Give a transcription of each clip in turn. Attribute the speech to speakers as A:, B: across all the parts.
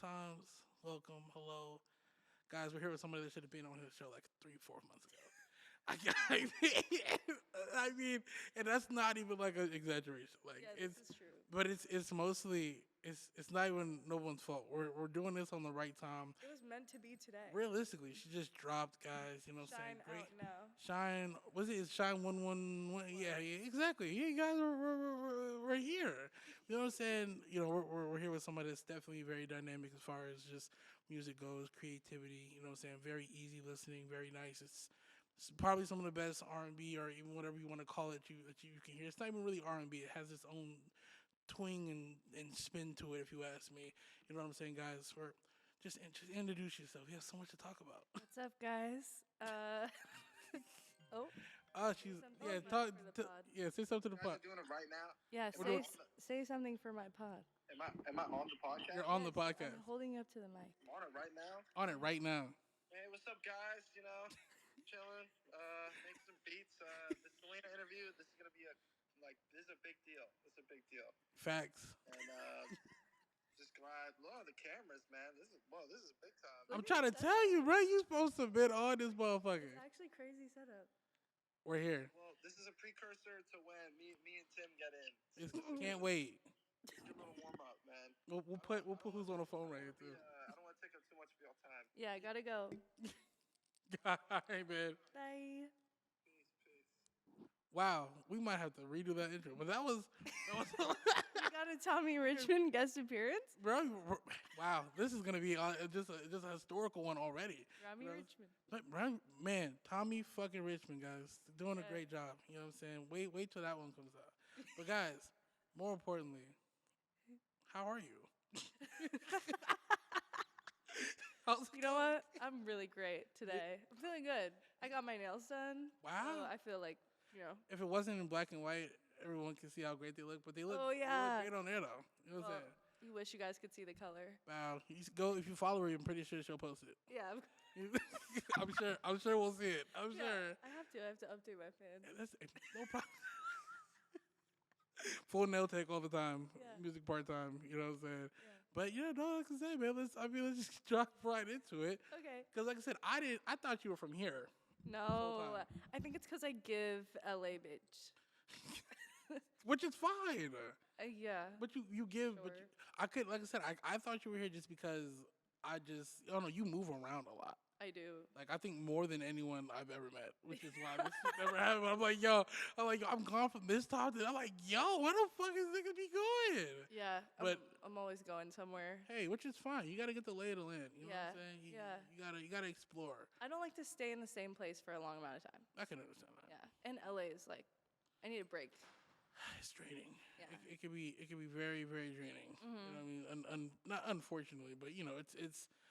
A: Tymes. Welcome. Hello. Guys, we're here with somebody that should have been on his show like 3, 4 months ago. I I mean, and that's not even like an exaggeration. Like
B: Yeah,
A: it's,
B: this is true.
A: but it's mostly it's not even no one's fault. We're doing this on the right time.
B: It was meant to be today.
A: Realistically, she just dropped, guys. You know what I'm saying?
B: Shine
A: Great.
B: out now.
A: Shine, was it Shine 111? Yeah, yeah, exactly. You guys we're here. You know what I'm saying? You know, we're here with somebody that's definitely very dynamic as far as just music goes, creativity. You know what I'm saying? Very easy listening, very nice. It's probably some of the best R&B or even whatever you want to call it that you can hear. It's not even really R&B. It has its own twing and spin to it, if you ask me. You know what I'm saying, guys? Just introduce yourself. You have so much to talk about.
B: What's up, guys? Oh,
A: Oh,
B: say
A: she's
B: something
A: yeah.
B: for the pod.
A: Yeah. Say something to the
C: You guys
A: pod.
C: are doing it right now.
B: Yeah,
A: We're
B: say
A: doing-
B: say something for my pod.
C: Am I on the podcast?
A: You're on the
B: Yes,
A: podcast.
B: I'm holding up to the mic.
C: I'm on it right now.
A: On it right now.
C: Hey, what's up, guys? You know, chilling, making some beats. The Selina interview. This is gonna be this is a big deal. This is a big deal.
A: Facts.
C: And just glad. Look, the cameras, man. This is big time.
B: Look
A: I'm
B: at
A: trying to
B: the
A: tell
B: setup.
A: you, bro. You supposed to been on this motherfucker.
B: It's actually crazy setup.
A: We're here.
C: Well, this is a precursor to when me and Tim get in.
A: Can't wait.
C: Just a little warm up, man.
A: We'll put who's on the phone right here too.
C: I don't want to take up too much of your time.
B: Yeah, I gotta go.
A: Hey man.
B: Bye.
C: Peace.
A: Wow. We might have to redo that intro, but that was
B: You got a Tommy Richmond guest appearance?
A: bro. Wow. This is gonna be just a historical one already.
B: Tommy
A: Bro.
B: Richmond.
A: But, bro, man, Tommy fucking Richmond, guys, doing a
B: Yeah.
A: great job. You know what I'm saying? Wait till that one comes out. But guys, more importantly, how are you? How's it
B: You know
A: going?
B: what? I'm really great today. I'm feeling good. I got my nails done.
A: Wow.
B: So I feel like, you know.
A: If it wasn't in black and white, everyone can see how great they look. But they look,
B: Oh,
A: they
B: yeah.
A: look great on there though. You know what I'm
B: Well,
A: saying?
B: you wish you guys could see the color.
A: Wow. You just go if you follow her. I'm pretty sure she'll post it.
B: Yeah.
A: I'm sure we'll see it. I'm
B: Yeah,
A: sure.
B: I have to update my fan.
A: That's no problem. Full nail tech all the time.
B: Yeah.
A: Music part time. You know what I'm saying?
B: Yeah.
A: But yeah, no, like I say, man, let's just drop right into it.
B: Okay.
A: Cause like I said, I thought you were from here.
B: No,
A: time.
B: I think it's because I give LA bitch.
A: Which is fine.
B: Yeah.
A: But you give, but
B: Sure.
A: I could, like I said, I thought you were here just because I don't know, you move around a lot.
B: I do.
A: Like I think more than anyone I've ever met, which is why this shit never happened. I'm like, I'm gone from this time to I'm like, yo, where the fuck is nigga be going?
B: Yeah.
A: But-
B: I'm always going somewhere.
A: Hey, which is fine. You gotta get the lay of the land. You know
B: Yeah,
A: what I'm saying?
B: yeah.
A: You gotta explore.
B: I don't like to stay in the same place for a long amount of time.
A: I can understand that.
B: Yeah. And LA is like, I need a break.
A: It's draining.
B: Yeah.
A: It could be very draining. You know what I mean? Not unfortunately, but you know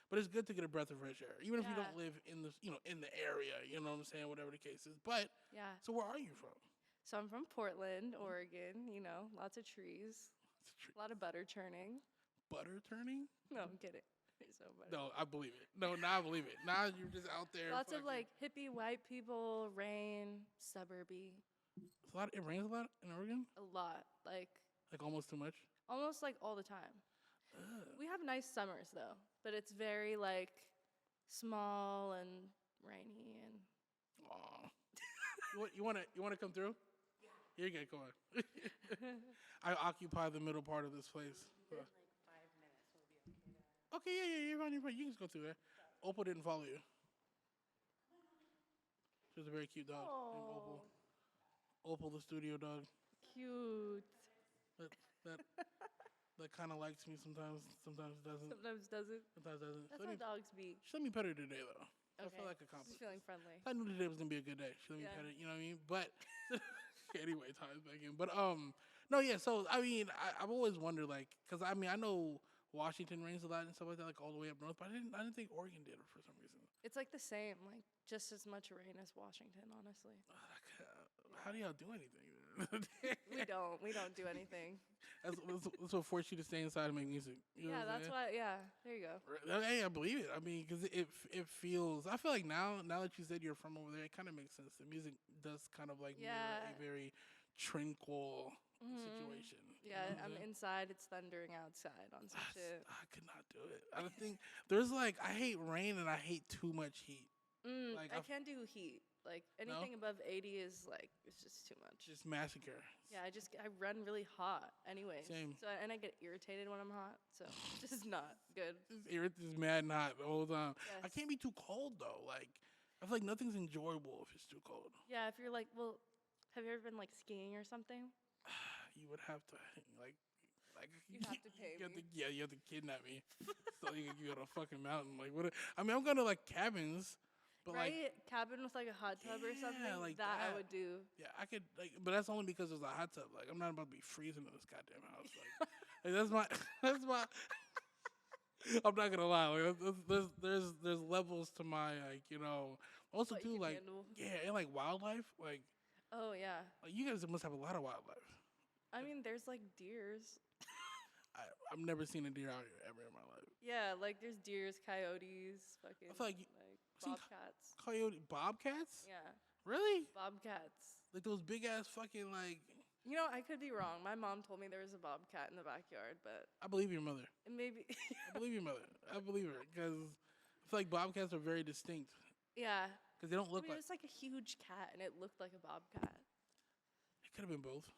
A: but it's good to get a breath of fresh air, even if you don't
B: Yeah.
A: live in the in the area. You know what I'm saying? Whatever the case is. But
B: Yeah.
A: so where are you from?
B: So I'm from Portland, Oregon. You know, lots of trees, a lot of butter churning.
A: Butter turning?
B: No, I'm kidding. It's so butter.
A: No, I believe it. No, now I believe it. Now you're just out there.
B: Lots of
A: fucking-
B: like hippie white people, rain, suburby,
A: It's a lot. It rains a lot in Oregon.
B: a lot, like
A: Like almost too much.
B: almost like all the time.
A: Ugh.
B: We have nice summers though, but it's very like small and rainy and
A: Aw. you wanna come through? Yeah. You're good. Come on. I occupy the middle part of this place. Okay, yeah, you're fine. You can just go through there. Opal didn't follow you. She was a very cute dog named Opal. Opal, the studio dog.
B: cute.
A: That kind of likes me sometimes. Sometimes doesn't.
B: Sometimes doesn't.
A: Sometimes doesn't.
B: That's
A: She let
B: how
A: me,
B: dogs be.
A: she let me pet her today though. I
B: Okay.
A: feel like a
B: She's
A: compliment.
B: feeling friendly.
A: I knew today was gonna be a good day. She let me
B: Yeah.
A: pet it. You know what I mean? But anyway, times back in. But no, yeah. So I mean, I've always wondered like, cause I mean, I know Washington rains a lot and stuff like that, like all the way up north. But I didn't think Oregon did for some reason.
B: It's like the same, like just as much rain as Washington, honestly.
A: How do y'all do anything?
B: We don't do anything.
A: That's what forced you to stay inside and make music. You know
B: Yeah,
A: what I'm
B: that's
A: saying?
B: why. Yeah, there you go.
A: Hey, I believe it. I mean, because it feels. I feel like now that you said you're from over there, it kind of makes sense. The music does kind of like mirror
B: Yeah.
A: a very tranquil
B: Mhm.
A: situation. You know
B: Yeah,
A: what I'm
B: I'm
A: saying?
B: inside. It's thundering outside on some shit.
A: I could not do it. I don't think there's like I hate rain and I hate too much heat. Like
B: I can't do heat. Like
A: no,
B: anything above 80 is like it's just too much.
A: just massacre.
B: Yeah, I run really hot anyways.
A: Same.
B: So and I get irritated when I'm hot. So it's just not good.
A: Just mad and hot the whole time. I
B: Yes.
A: can't be too cold though. Like I feel like nothing's enjoyable if it's too cold.
B: Yeah, if you're like, well, have you ever been like skiing or something?
A: You would have to like
B: You have to pay
A: you have to,
B: me.
A: yeah, you have to kidnap me so you can go to a fucking mountain. Like what? I mean, I'm going to like cabins, but like
B: Right? Cabin with like a hot tub or
A: yeah,
B: something?
A: like
B: that I
A: that.
B: would do.
A: Yeah, I could like, but that's only because there's a hot tub. Like I'm not about to be freezing in this goddamn house. Like that's my that's my. I'm not gonna lie. Like, there's levels to my like also
B: What you
A: too
B: can
A: like
B: handle.
A: yeah and like wildlife
B: Oh yeah.
A: like you guys must have a lot of wildlife.
B: I mean, there's like deers.
A: I've never seen a deer out here ever in my life.
B: Yeah, like there's deers, coyotes, fucking
A: I feel like seen
B: bobcats.
A: coyote bobcats.
B: Yeah,
A: Really?
B: bobcats.
A: Like those big ass fucking like.
B: You know, I could be wrong. My mom told me there was a bobcat in the backyard, but
A: I believe your mother.
B: it maybe.
A: I believe your mother. I believe her because I feel like bobcats are very distinct
B: Yeah.
A: because they don't
B: I
A: look
B: mean,
A: like.
B: it was like a huge cat, and it looked like a bobcat.
A: It could have been both.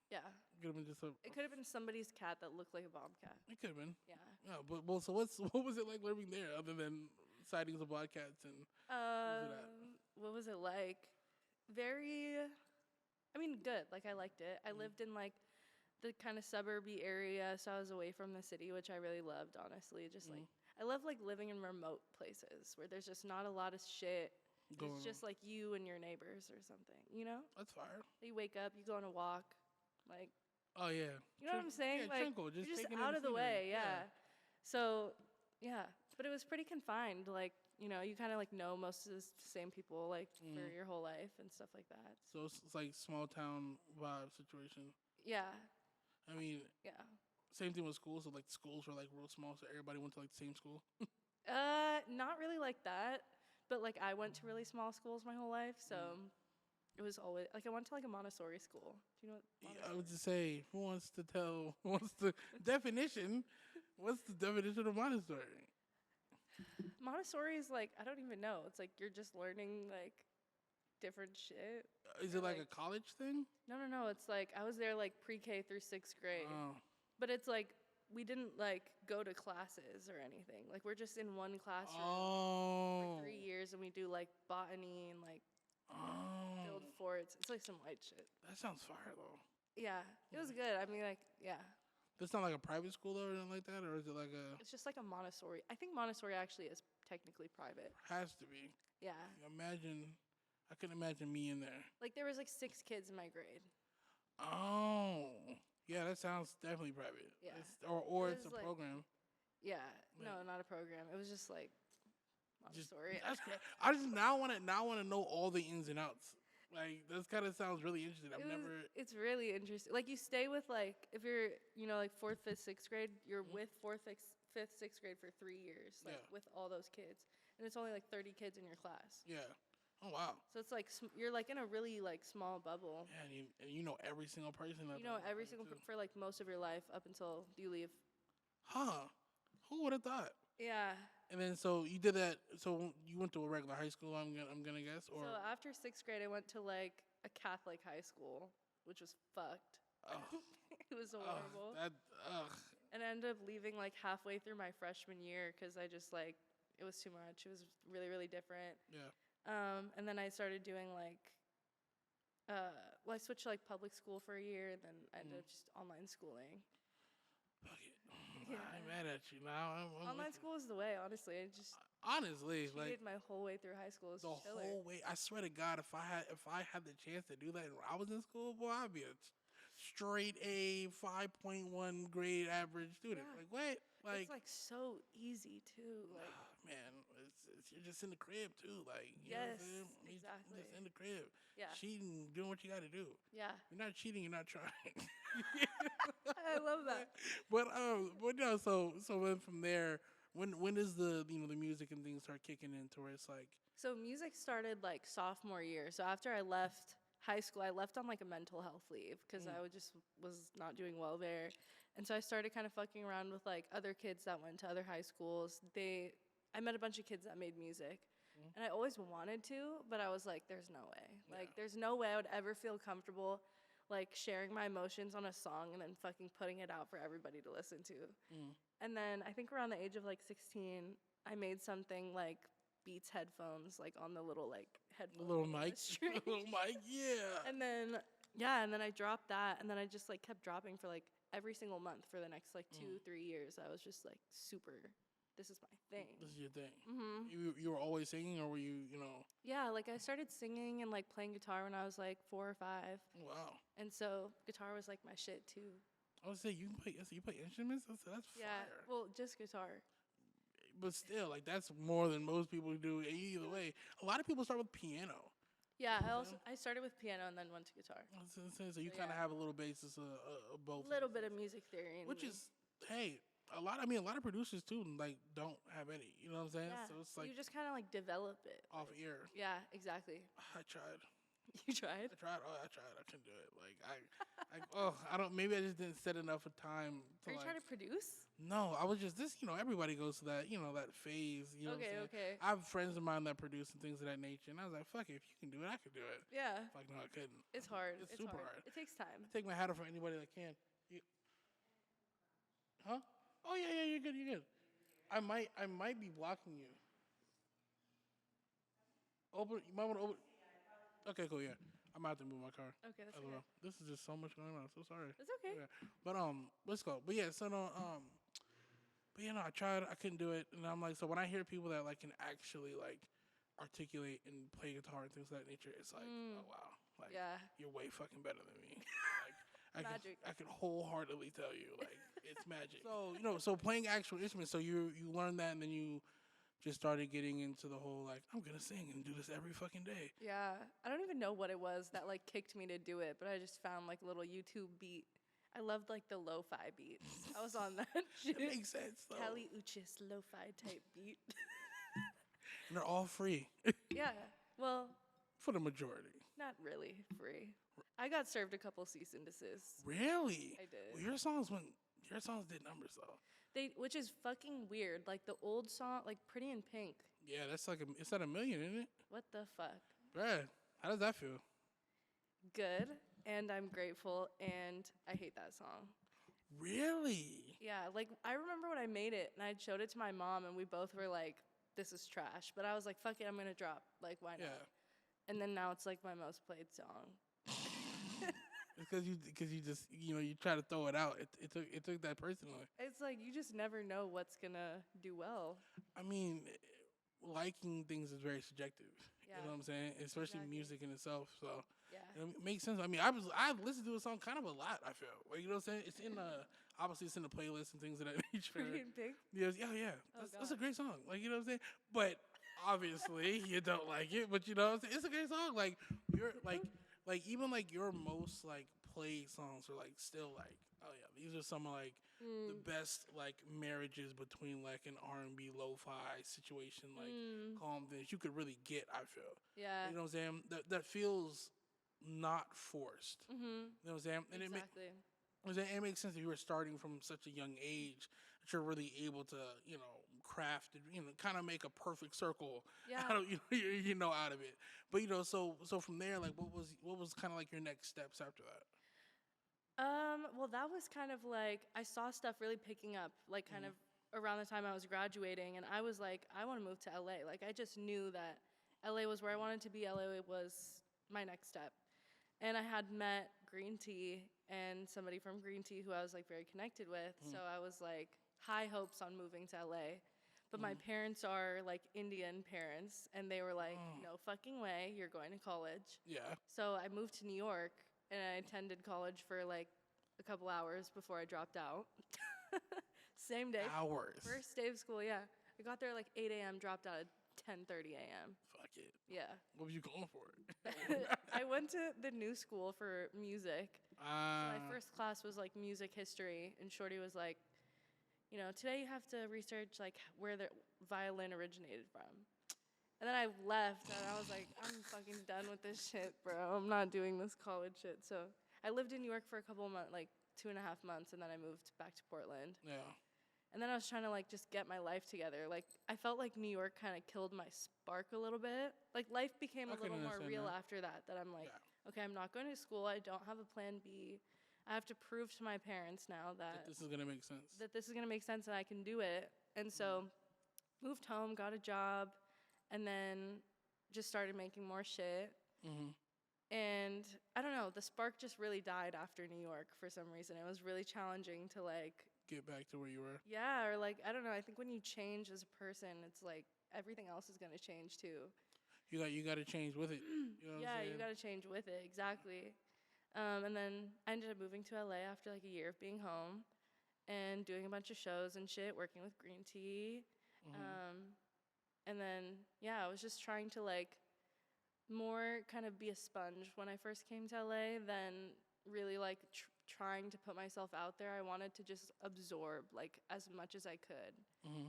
B: Yeah.
A: It could have been just a.
B: It could have been somebody's cat that looked like a bobcat.
A: It could have been.
B: Yeah.
A: Yeah, but well, so what was it like living there other than sightings of bobcats and
B: What was it like? Very. I mean, good. Like I liked it. I lived in like the kind of suburby area, so I was away from the city, which I really loved. Honestly, just like I love like living in remote places where there's just not a lot of shit.
A: going?
B: It's just like you and your neighbors or something. You know,
A: That's fire.
B: you wake up, you go on a walk, like
A: Oh yeah.
B: you know what I'm saying?
A: Yeah,
B: Like
A: tranquil.
B: you're just
A: taking in
B: out of the
A: scenery.
B: way. Yeah. So yeah, but it was pretty confined. Like you kind of like know most of the same people like for your whole life and stuff like that.
A: So it's like small town vibe situation.
B: Yeah.
A: I mean,
B: Yeah.
A: same thing with schools. So like schools were like real small, so everybody went to like the same school.
B: Not really like that, but like I went to really small schools my whole life, so it was always like I went to like a Montessori school. Do you know what
A: I
B: Montessori
A: would just say, who wants to tell? Who wants the definition? What's the definition of Montessori?
B: Montessori is like I don't even know. It's like you're just learning like different shit.
A: Is
B: Or,
A: it like a college thing?
B: No. It's like I was there like pre-K through 6th grade.
A: Oh,
B: But it's like we didn't like go to classes or anything. Like we're just in one classroom
A: oh,
B: for 3 years and we do like botany and like
A: oh.
B: build forts. It's like some white shit.
A: That sounds fire though.
B: Yeah, it was good. I mean, like, yeah,
A: That's not like a private school though, or anything like that, or is it like a?
B: it's just like a Montessori. I think Montessori actually is technically private.
A: Has to be.
B: Yeah,
A: Imagine, I couldn't imagine me in there.
B: like there was like 6 kids in my grade.
A: Oh, yeah, that sounds definitely private.
B: Yeah.
A: Or
B: It
A: it's a
B: was, like,
A: program.
B: Yeah, no, not a program. It was just like
A: Just
B: Montessori.
A: that's great. I just now want to know all the ins and outs. Like this kind of sounds really interesting.
B: It's really interesting. Like you stay with like if you're like 4th, 5th, 6th grade, you're with 4th, 5th, 6th grade for 3 years, like
A: Yeah.
B: with all those kids, and it's only like 30 kids in your class.
A: Yeah. Oh wow.
B: So it's like you're like in a really like small bubble.
A: Yeah, and you know every single person.
B: You know every single for like most of your life up until you leave.
A: Huh? Who would have thought?
B: Yeah.
A: And then so you did that. So you went to a regular high school. I'm gonna guess. Or
B: So after 6th grade, I went to like a Catholic high school, which was fucked. It was horrible.
A: Ugh.
B: And I ended up leaving like halfway through my freshman year because I just like it was too much. It was really really different.
A: Yeah.
B: And then I started doing like, I switched to like public school for a year, and then I ended up just online schooling.
A: Fuck it.
B: Yeah.
A: I ain't mad at you now. I'm
B: Online
A: with you.
B: school is the way, honestly. I just
A: Honestly,
B: cheated
A: like
B: my whole way through high school. It was
A: the
B: chiller.
A: whole way. I swear to God, if I had the chance to do that when I was in school, boy, I'd be a straight A, 5.1 grade average student.
B: Yeah.
A: Like what? Like
B: It's like so easy too. Like
A: man, you're just in the crib too. Like you know what I'm
B: Yes,
A: saying? You're
B: exactly.
A: just in the crib,
B: yeah,
A: cheating, doing what you got to do.
B: yeah.
A: You're not cheating. You're not trying.
B: I love that.
A: But no. So then from there, when is the the music and things start kicking in to where it's like
B: So music started like sophomore year. So after I left high school, I left on like a mental health leave because I was not doing well there. And so I started kind of fucking around with like other kids that went to other high schools. I met a bunch of kids that made music. And I always wanted to, but I was like, there's no way. Like, there's no way I would ever feel comfortable, like, sharing my emotions on a song and then fucking putting it out for everybody to listen to. And then I think around the age of, like, 16, I made something, like, Beats headphones, like, on the little, like, headphones.
A: Little mic. Little mic, yeah.
B: And then, I dropped that, and then I just, like, kept dropping for, like, every single month for the next, like, 2-3 years. I was just, like, super... This is my thing.
A: This is your thing. You were always singing, or were you,
B: Yeah, like I started singing and like playing guitar when I was like 4 or 5.
A: Wow.
B: And so guitar was like my shit too.
A: I would say you play instruments. That's
B: Yeah,
A: fire.
B: well, just guitar.
A: But still, like that's more than most people do. Either way, a lot of people start with piano.
B: Yeah, I started with piano and then went to guitar.
A: So you kind of have a little basis of both.
B: A little bit of music theory,
A: Which is, hey, a lot of producers too like don't have any. You know what I'm saying?
B: Yeah.
A: So it's like
B: you just kind of like develop it
A: off ear.
B: Yeah, exactly.
A: I tried.
B: You tried?
A: I tried. Oh, I tried. I couldn't do it. Like I don't. Maybe I just didn't set enough of time.
B: Are you trying to produce?
A: No, I was just this. Everybody goes to that. That phase. You know.
B: Okay.
A: What I'm saying?
B: Okay.
A: I have friends of mine that produce and things of that nature, and I was like, "Fuck it, if you can do it, I can do it."
B: Yeah.
A: Like, no, I couldn't.
B: It's hard.
A: It's super hard.
B: It takes time.
A: I take my hat off for anybody that can. Huh? Oh yeah, you're good. You're good. I might be blocking you. You might want to open. Okay, cool. Yeah, I'm out to move my car.
B: Okay, that's okay.
A: This is just so much going on. I'm so sorry.
B: It's okay.
A: Yeah. But let's go. But yeah, so no, but I tried. I couldn't do it, and I'm like, so when I hear people that like can actually like articulate and play guitar and things of that nature, it's like, oh wow, like you're way fucking better than me. Like, I can wholeheartedly tell you, like it's magic. So so playing actual instruments. So you learned that, and then you just started getting into the whole like I'm gonna sing and do this every fucking day.
B: Yeah, I don't even know what it was that like kicked me to do it, but I just found like a little YouTube beat. I loved like the lo-fi beats. I was on that shit.
A: It makes sense though.
B: Kali Uchis lo-fi type beat.
A: And they're all free.
B: Yeah, well,
A: for the majority.
B: Not really free. I got served a couple cease and desists.
A: Really?
B: I did.
A: Well, your songs did numbers though.
B: Which is fucking weird. Like the old song, like Pretty in Pink.
A: Yeah, that's like it's at 1 million, isn't it?
B: What the fuck?
A: Bruh, how does that feel?
B: Good, and I'm grateful, and I hate that song.
A: Really?
B: Yeah, like I remember when I made it, and I showed it to my mom, and we both were like, "This is trash." But I was like, "Fuck it, I'm gonna drop. Like, why not?"
A: Yeah.
B: And then now it's like my most played song.
A: It's because you just you try to throw it out. It took that personally.
B: It's like you just never know what's gonna do well.
A: I mean, liking things is very subjective.
B: Yeah.
A: You know what I'm saying? Especially music in itself. So
B: Yeah.
A: it makes sense. I mean, I listened to a song kind of a lot. I feel like, you know what I'm saying. It's in obviously it's in the playlist and things of that nature.
B: Pretty in Pink.
A: Yeah. That's a great song. Like, you know what I'm saying. But obviously you don't like it. But you know what I'm saying. It's a great song. Like you're like even like your most like played songs are like still like, oh yeah, these are some of like the best like marriages between like an R&B lo-fi situation, like calm things you could really get. I feel.
B: Yeah.
A: You know what I'm saying? That feels not forced.
B: Mm-hmm.
A: You know what I'm saying? And
B: exactly.
A: it makes sense if you were starting from such a young age that you're really able to craft and kind of make a perfect circle out of out of it. But so from there, like what was kind of like your next steps after that?
B: Well, that was kind of like I saw stuff really picking up, like kind of around the time I was graduating, and I was like, I want to move to LA. Like I just knew that LA was where I wanted to be. LA was my next step, and I had met Green Tea and somebody from Green Tea who I was like very connected with. So I was like high hopes on moving to LA. But my parents are like Indian parents, and they were like, no fucking way, you're going to college.
A: Yeah.
B: So I moved to New York, and I attended college for like a couple hours before I dropped out. Same day.
A: Hours.
B: First day of school, yeah. I got there like 8 a.m., dropped out at 10:30 a.m.
A: Fuck it.
B: Yeah.
A: What was you going for?
B: I went to the new school for music. So my first class was like music history, and Shorty was like, today you have to research like where the violin originated from. And then I left, and I was like, I'm fucking done done with this shit, bro. I'm not doing this college shit. So I lived in New York for a couple of months, like 2.5 months, and then I moved back to Portland.
A: Yeah.
B: And then I was trying to like just get my life together. Like I felt like New York kind of killed my spark a little bit. Like life became
A: I
B: a
A: can
B: little more
A: understand
B: real
A: that.
B: after that. That I'm like,
A: Yeah.
B: okay, I'm not going to school. I don't have a plan B. I have to prove to my parents now
A: That this is gonna make sense.
B: that this is gonna make sense and I can do it. And so moved home, got a job, and then just started making more shit.
A: Mm-hmm.
B: And I don't know, the spark just really died after New York for some reason. It was really challenging to like,
A: Get back to where you were.
B: yeah, or like, I don't know, I think when you change as a person, it's like everything else is gonna change too.
A: You got to change with it. You know what
B: Yeah,
A: I'm
B: you
A: saying?
B: gotta change with it, exactly. And then I ended up moving to LA after like a year of being home and doing a bunch of shows and shit, working with Green Tea.
A: Mm-hmm.
B: And then, yeah, I was just trying to like more kind of be a sponge when I first came to LA than really like trying to put myself out there. I wanted to just absorb like as much as I could.
A: Mm-hmm.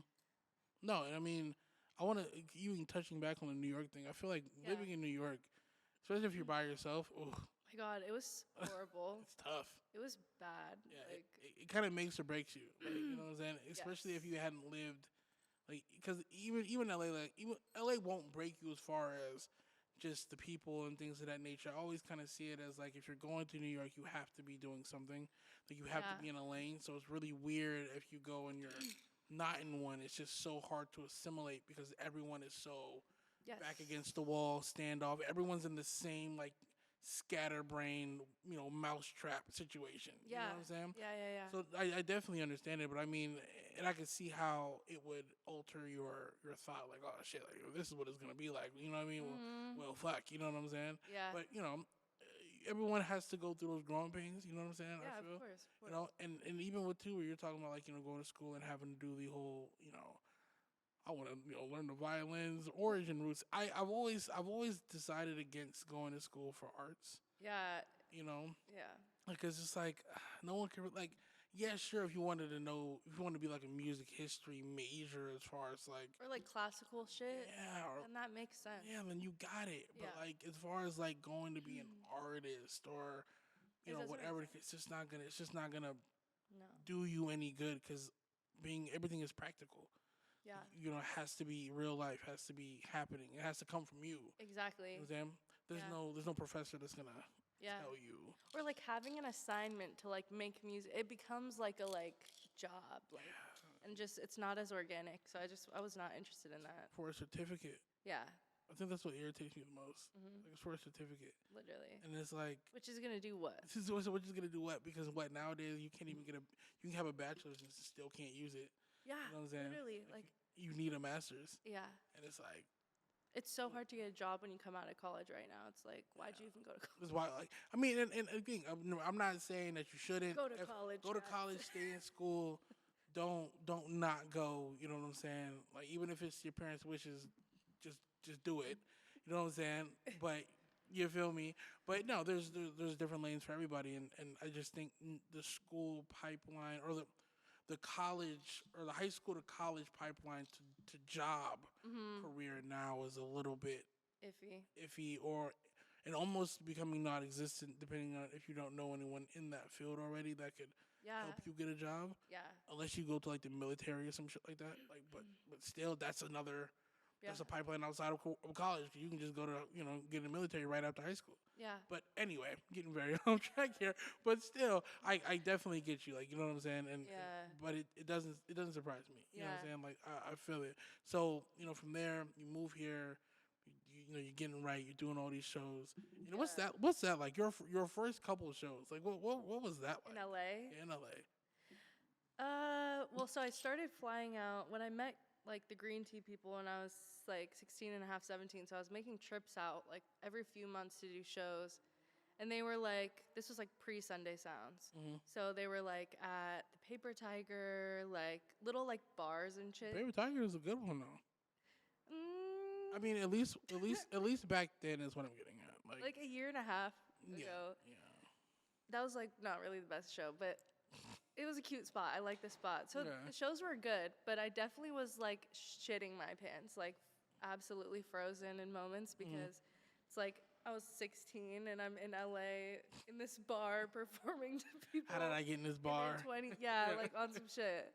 A: No, and I mean, I want to even touching back on the New York thing. I feel like
B: Yeah.
A: living in New York, especially if you're by yourself, oh,
B: My God, it was horrible.
A: it's tough.
B: It was bad.
A: Yeah,
B: Like,
A: it kind of makes or breaks you. Like, you know what I'm saying? Especially if
B: Yes.
A: you hadn't lived, like, because even LA, like even LA won't break you as far as just the people and things of that nature. I always kind of see it as like if you're going to New York, you have to be doing something. Like you have to
B: Yeah.
A: be in a lane. So it's really weird if you go and you're not in one. It's just so hard to assimilate because everyone is so
B: yes.
A: back against the wall, standoff. Everyone's in the same like scatterbrain, mousetrap situation.
B: Yeah.
A: You know what I'm saying?
B: Yeah, yeah, yeah.
A: So I definitely understand it, but I mean, and I can see how it would alter your thought. Like, oh shit, like this is what it's gonna be like. You know what I mean? Well, fuck. You know what I'm saying?
B: Yeah.
A: But everyone has to go through those growing pains. You know what I'm saying?
B: Yeah,
A: I feel.
B: of course.
A: And even with too, where you're talking about like going to school and having to do the whole I want to learn the violin's origin roots. I've always decided against going to school for arts.
B: Yeah.
A: You know,
B: Yeah.
A: like it's just like no one can like. Yeah, sure. If you wanted to know, if you want to be like a music history major, as far as like
B: Or like classical shit.
A: yeah, or
B: And that makes sense.
A: yeah, then you got it. But
B: Yeah.
A: like as far as like going to be an artist or
B: It doesn't make
A: whatever,
B: sense.
A: it's just not gonna
B: No.
A: do you any good because everything is practical.
B: Yeah.
A: It has to be real life, has to be happening. It has to come from you.
B: Exactly.
A: You know what I'm saying? There's no professor that's gonna
B: Yeah.
A: tell you.
B: Or like having an assignment to like make music, it becomes like a job, like, and just it's not as organic. So I was not interested in that.
A: For a certificate.
B: Yeah.
A: I think that's what irritates me the most.
B: Mhm.
A: Like it's for a certificate.
B: Literally.
A: And it's like
B: Which is gonna do what?
A: this is what we're just gonna do what? Because what nowadays you can't even you can have a bachelor's and still can't use it.
B: Yeah.
A: You know what I'm saying?
B: Literally, like
A: You need a master's.
B: yeah.
A: And it's like
B: It's so hard to get a job when you come out of college right now. It's like, why'd you even go to college?
A: that's why like I mean and again I'm not saying that you shouldn't
B: Go to college.
A: go to
B: guys.
A: college, stay in school. Don't not go, you know what I'm saying? Like even if it's your parents' wishes, just do it. You know what I'm saying? But you feel me? But no, there's different lanes for everybody, and I just think the school pipeline or the college or the high school to college pipeline to job career now is a little bit
B: Iffy.
A: or and almost becoming non-existent depending on if you don't know anyone in that field already that could
B: Yeah.
A: help you get a job
B: Yeah.
A: unless you go to like the military or some shit like that. Like, but still, that's another.
B: Yeah.
A: That's a pipeline outside of college. You can just go to get in the military right after high school.
B: Yeah.
A: But anyway, getting very on track here. But still, I definitely get you. Like you know what I'm saying. And
B: Yeah.
A: but it doesn't surprise me. You know what I'm
B: Yeah.
A: saying. Like I feel it. So from there you move here. You're getting right. You're doing all these shows. What's
B: Yeah.
A: that like? Your first couple of shows. Like what was that like?
B: In LA.
A: Yeah, in LA.
B: Well, so I started flying out when I met like the Green Tea people when I was like 16 and a half, 17. So I was making trips out like every few months to do shows. And they were like, this was like pre-Sunday Sounds.
A: Mm-hmm.
B: So they were like at the Paper Tiger, like little like bars and shit.
A: Baby Tiger is a good one though.
B: Mm,
A: I mean, at least back then is what I'm getting at.
B: like a year and a half
A: yeah,
B: ago.
A: yeah.
B: That was like not really the best show, but it was a cute spot. I like the spot. So
A: Okay.
B: the shows were good, but I definitely was like shitting my pants, like absolutely frozen in moments because it's like I was 16 and I'm in LA in this bar performing to people.
A: How did I get in this
B: in their
A: bar?
B: 20, yeah, like on some shit.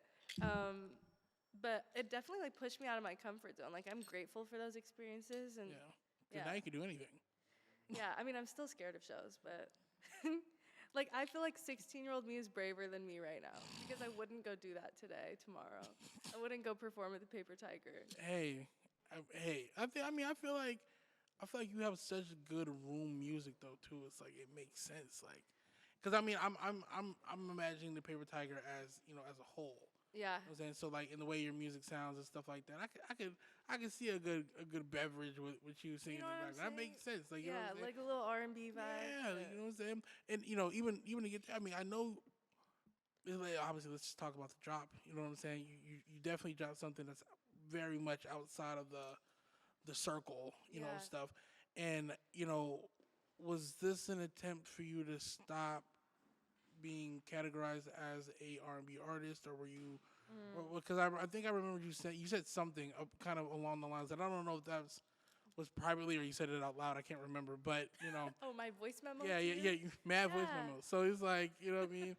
B: But it definitely like pushed me out of my comfort zone. Like I'm grateful for those experiences and
A: Yeah. Because now you can do anything.
B: yeah, I mean I'm still scared of shows, but like I feel like 16-year-old me is braver than me right now because I wouldn't go do that today, tomorrow. I wouldn't go perform at the Paper Tiger.
A: Hey, I feel like you have such good room music though too. It's like it makes sense, like, because I mean I'm imagining the Paper Tiger as as a whole.
B: Yeah.
A: You know what I'm saying? So like in the way your music sounds and stuff like that, I could see a good beverage with you singing
B: You know
A: in the
B: what I'm
A: background. That
B: saying?
A: makes sense. Like you know
B: Yeah,
A: what I'm saying?
B: like a little R&B vibe.
A: Yeah, like, you know what I'm saying? And even to get there, I mean I know. Like, obviously, let's just talk about the drop. You know what I'm saying? You definitely dropped something that's very much outside of the circle,
B: Yeah.
A: stuff. And was this an attempt for you to stop being categorized as a R&B artist, or were you? Because I think I remember you said something kind of along the lines that I don't know if that was privately or you said it out loud. I can't remember, but
B: Oh, my voice memo?
A: yeah,
B: to
A: yeah,
B: you?
A: yeah. Mad voice
B: Yeah.
A: memos. So it's like what I mean.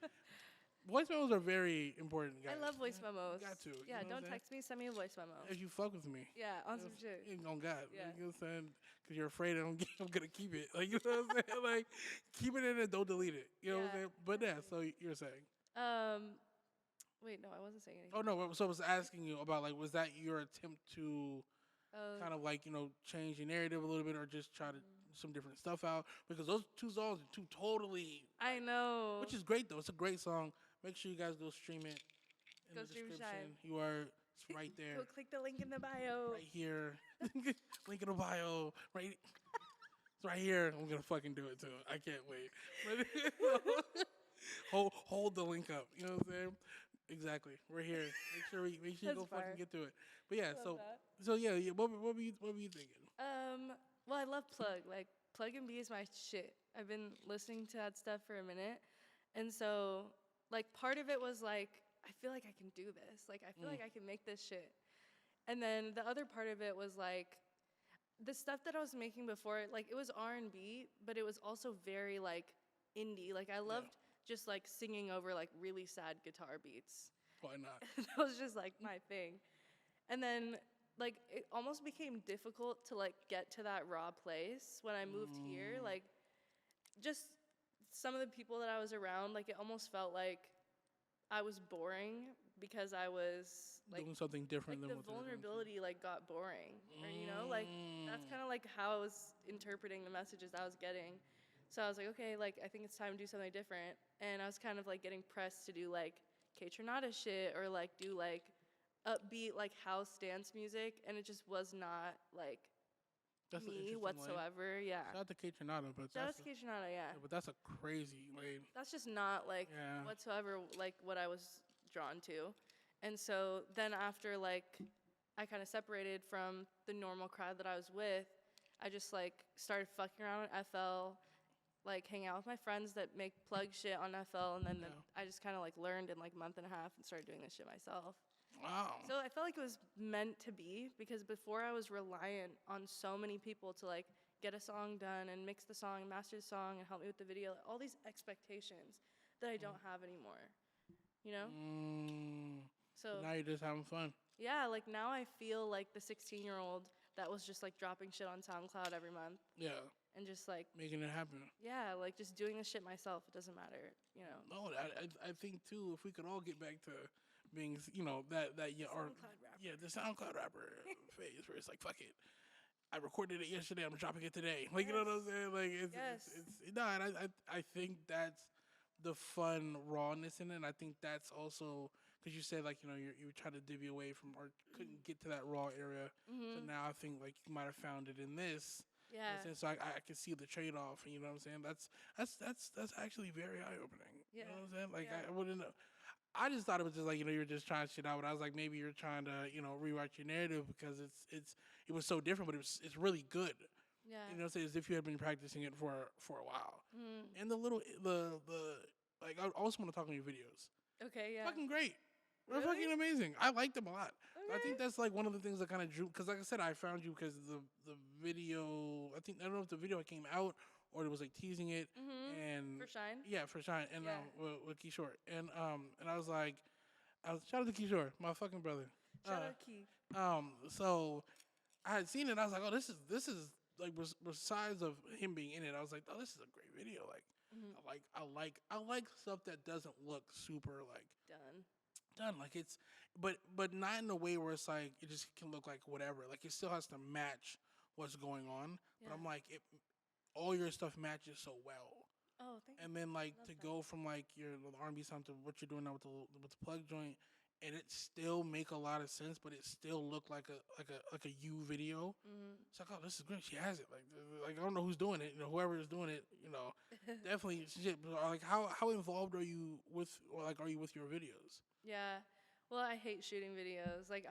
A: Voice memos are very important, guys.
B: I love voice memos.
A: Got to.
B: Yeah,
A: know what
B: don't
A: I'm saying?
B: text me, send me a voice memo.
A: If you fuck with me.
B: Yeah, on some
A: Yes,
B: shit.
A: on God.
B: Yeah.
A: You know what I'm saying? Because you're afraid I'm going to keep it. Like, you know what I'm saying? Like, keep it in and don't delete it. You know what I'm
B: Yeah,
A: saying? But yeah, so you're saying.
B: Wait, no, I wasn't saying anything.
A: Oh, no. So I was asking you about, like, was that your attempt to
B: Oh,
A: kind of, like, change your narrative a little bit or just try to some different stuff out? Because those two songs are two totally.
B: I know.
A: Which is great, though. It's a great song. Make sure you guys go stream it in
B: Go
A: the
B: stream
A: description.
B: Shine.
A: It's right there.
B: Go click the link in the bio.
A: Right here. Link in the bio. Right. It's right here. I'm gonna fucking do it too. I can't wait. But hold the link up. You know what I'm saying? Exactly. We're here. Make sure you go
B: That's fire.
A: fucking get to it. But yeah.
B: Love
A: So yeah. What were you thinking?
B: Well, I love Plug. Like, Plug and B is my shit. I've been listening to that stuff for a minute. And so, like, part of it was like, I feel like I can do this. Like, I feel like I can make this shit. And then the other part of it was like, the stuff that I was making before, like, it was R&B, but it was also very, like, indie. Like, I loved just, like, singing over, like, really sad guitar beats.
A: Why not?
B: That was just, like, my thing. And then, like, it almost became difficult to, like, get to that raw place when I moved here. Like, just some of the people that I was around, like, it almost felt like I was boring because I was, like,
A: doing something different
B: like
A: than
B: the
A: what they were doing.
B: vulnerability, like, got boring. Or, like, that's kind of, like, how I was interpreting the messages I was getting. So I was like, okay, like, I think it's time to do something different. And I was kind of, like, getting pressed to do, like, K-Tronada shit or, like, do, like, upbeat, like, house dance music. And it just was not, like,
A: That's an
B: me
A: interesting
B: whatsoever.
A: lane.
B: Yeah.
A: Shout out to K-Tronada, but
B: Shout out
A: that's
B: to K-Tronada, yeah.
A: but that's a crazy lane.
B: That's just not, like,
A: Yeah.
B: whatsoever, like, what I was drawn to. And so then after, like, I kind of separated from the normal crowd that I was with, I just, like, started fucking around on FL, like, hang out with my friends that make Plug shit on FL, and then I just kind of, like, learned in, like, a month and a half and started doing this shit myself.
A: Wow.
B: So I felt like it was meant to be, because before I was reliant on so many people to, like, get a song done and mix the song, master the song, and help me with the video, all these expectations that I don't have anymore, you know? So
A: now you're just having fun.
B: yeah, like, now I feel like the 16-year-old that was just, like, dropping shit on SoundCloud every month
A: Yeah.
B: and just, like,
A: Making it happen.
B: yeah, like, just doing this shit myself. It doesn't matter, you know?
A: No, I think too, if we could all get back to being, that or
B: SoundCloud rapper.
A: yeah, the SoundCloud rapper phase where it's like, fuck it, I recorded it yesterday, I'm dropping it today. Like, you know what I'm saying? Like, it's no, and I think that's the fun rawness in it. And I think that's also because you said, like, you try to divvy away from or couldn't get to that raw area. So now I think, like, you might have found it in this.
B: Yeah.
A: So I can see the trade off, and you know what I'm saying. That's actually very eye opening.
B: Yeah.
A: You know what I'm saying? Like,
B: Yeah.
A: I wouldn't know. I just thought it was just like, you were just trying shit out. But I was like, maybe you're trying to, rewrite your narrative because it was so different, but it's really good.
B: Yeah.
A: You know, say as if you had been practicing it for a while. And the like, I also want to talk on your videos.
B: Okay, yeah.
A: Fucking great. They're
B: Really?
A: fucking amazing. I like them a lot. I think that's like one of the things that kind of drew. Because like I said, I found you because the video. I don't know if the video came out or it was like teasing it, and
B: For Shine?
A: yeah, for Shine and
B: Yeah.
A: with Kishore and I was like, shout out to Kishore, my fucking brother.
B: Shout out Key.
A: So I had seen it. I was like, oh, this is like besides of him being in it, I was like, oh, this is a great video. Like, I like stuff that doesn't look super like
B: Done.
A: done. Like it's, but not in a way where it's like it just can look like whatever. Like it still has to match what's going on. But
B: Yeah.
A: I'm like, all your stuff matches so well.
B: Oh, thank
A: And then like
B: Love
A: to
B: that.
A: go from like your R&B sound to what you're doing now with the plug joint, and it still make a lot of sense, but it still look like a you video. It's like, oh, this is great. She has it. Like I don't know who's doing it. You know, whoever is doing it. You know, definitely shit. But like, how involved are you with, or like, are you with your videos?
B: Yeah. Well, I hate shooting videos. Like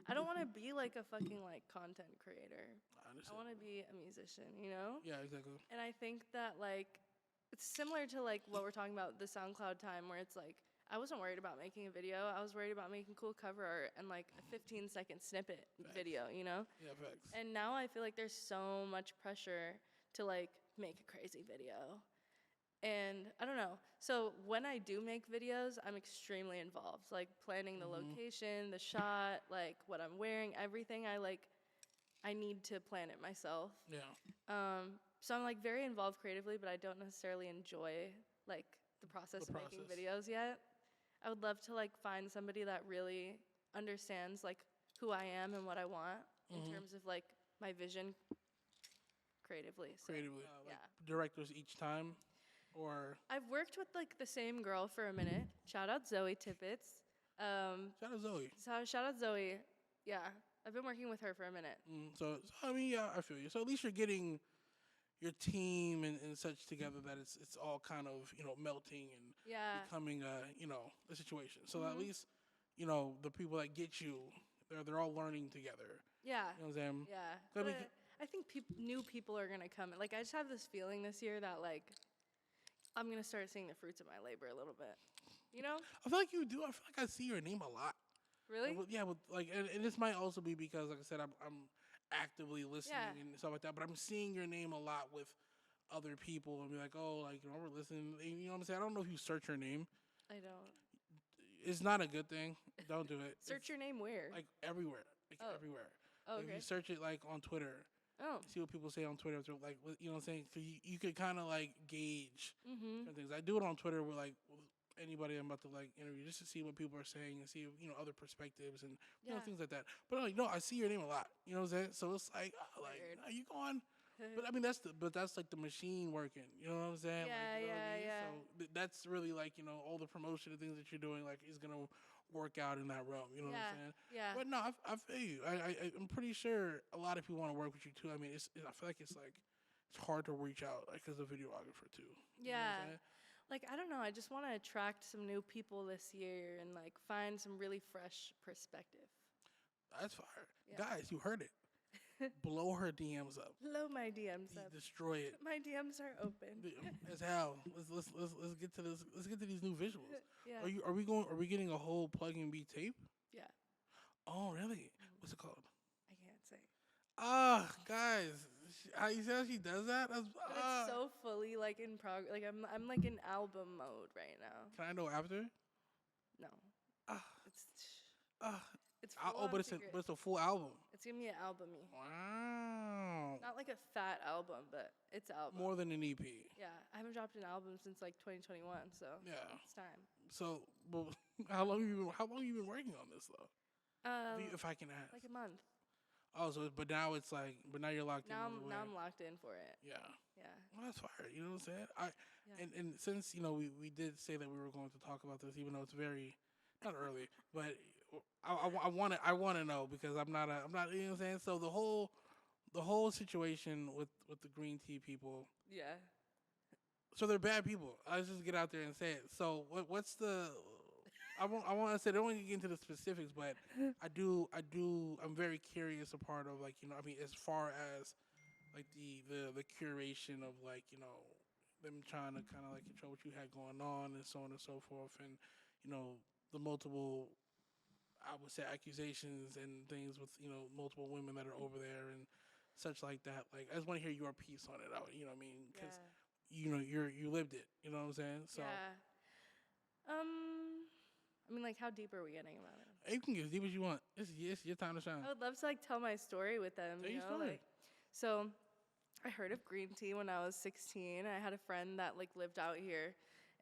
B: I don't want to be like a fucking like content creator.
A: I
B: I
A: understand.
B: want to be a musician, you know?
A: Yeah, exactly.
B: And I think that like it's similar to like what we're talking about the SoundCloud time where it's like I wasn't worried about making a video. I was worried about making cool cover art and like a 15-second snippet video, you know?
A: Yeah, facts.
B: And now I feel like there's so much pressure to like make a crazy video. And I don't know. So when I do make videos, I'm extremely involved. Like planning the location, the shot, like what I'm wearing, everything. I need to plan it myself.
A: Yeah.
B: So I'm like very involved creatively, but I don't necessarily enjoy like the process of making videos yet. I would love to like find somebody that really understands like who I am and what I want in terms of like my vision creatively. So,
A: Creatively. Like
B: yeah.
A: directors each time, or
B: I've worked with like the same girl for a minute. Shout out Zoe Tippett.
A: shout out Zoe.
B: So shout out Zoe. Yeah, I've been working with her for a minute.
A: So I mean, yeah, I feel you. So at least you're getting your team and such together that it's all kind of melting and
B: Yeah.
A: becoming a situation. So at least the people that get you, they're all learning together.
B: Yeah.
A: You know what I'm saying?
B: Yeah.
A: So I
B: But
A: mean,
B: I think new people are gonna come. Like I just have this feeling this year that like I'm gonna start seeing the fruits of my labor a little bit. You know?
A: I feel like you do. I feel like I see your name a lot.
B: Really?
A: Yeah, with like, and this might also be because, like I said, I'm actively listening and stuff like that. But I'm seeing your name a lot with other people and be like, oh, like we're listening. You know what I'm saying? I don't know if you search your name.
B: I don't.
A: It's not a good thing. Don't do it.
B: Search your name where?
A: Like everywhere. Like
B: Oh.
A: everywhere.
B: Oh,
A: If
B: okay.
A: you search it like on Twitter,
B: Oh.
A: see what people say on Twitter. Like, you know what I'm saying? So you could kind of like gauge
B: Mm-hmm.
A: certain things. I do it on Twitter with like with anybody I'm about to like interview, just to see what people are saying and see other perspectives and
B: Yeah.
A: things like that. But like, no, I see your name a lot. You know what I'm saying? So it's like,
B: Weird.
A: are you going? But I mean, that's like the machine working. You know what I'm saying?
B: Yeah,
A: like, you know what I
B: yeah,
A: mean?
B: yeah.
A: So that's really like all the promotion and things that you're doing like is gonna work out in that realm. You know what I'm saying?
B: Yeah.
A: But no, I feel you. I'm pretty sure a lot of people want to work with you too. I mean, I feel like it's hard to reach out like as a videographer too. You know what I'm
B: Yeah.
A: saying?
B: Like I don't know, I just want to attract some new people this year and like find some really fresh perspective.
A: That's fire,
B: Yeah.
A: guys. You heard it. Blow her DMs up.
B: Blow my DMs up.
A: Destroy it.
B: My DMs are open.
A: As hell. Let's get to this. Let's get to these new visuals.
B: Yeah.
A: Are we getting a whole plug and beat tape?
B: Yeah.
A: Oh really? What's it called?
B: I can't say.
A: Guys, how you see how she does that?
B: But it's so fully like in progress. Like I'm like in album mode right now.
A: Can I know after?
B: No.
A: Ah.
B: It's
A: Ah.
B: it's
A: Oh, but it's a full album.
B: It's gonna be an albumy.
A: Wow.
B: Not like a fat album, but it's album.
A: More than an EP.
B: Yeah, I haven't dropped an album since like 2021, so
A: Yeah.
B: it's time.
A: So, but how long have you been working on this though? If I can ask.
B: Like a month.
A: Oh, so but now you're locked in.
B: Now
A: all the way.
B: I'm locked in for it.
A: Yeah.
B: Yeah.
A: Well, that's fire. You know what I'm saying?
B: Yeah.
A: And since we did say that we were going to talk about this, even though it's very not early, but I want to know because I'm not you know what I'm saying. So the whole situation with the green tea people.
B: Yeah.
A: So they're bad people. Let's just get out there and say it. So what's the I want to say, I don't want to get into the specifics, but I'm very curious a part of like, I mean, as far as like the curation of like, them trying to kind of like control what you had going on and so on and so forth. And, the multiple I would say accusations and things with multiple women that are over there and such like that. Like I just want to hear your piece on it. You know what I mean? Because
B: Yeah.
A: you lived it. You know what I'm saying? So
B: Yeah. I mean, like, how deep are we getting about it?
A: you can get as deep as you want. It's your time to shine.
B: I would love to like tell my story with them.
A: Tell
B: You
A: your
B: know,
A: story.
B: like, so I heard of green tea when I was 16. I had a friend that like lived out here,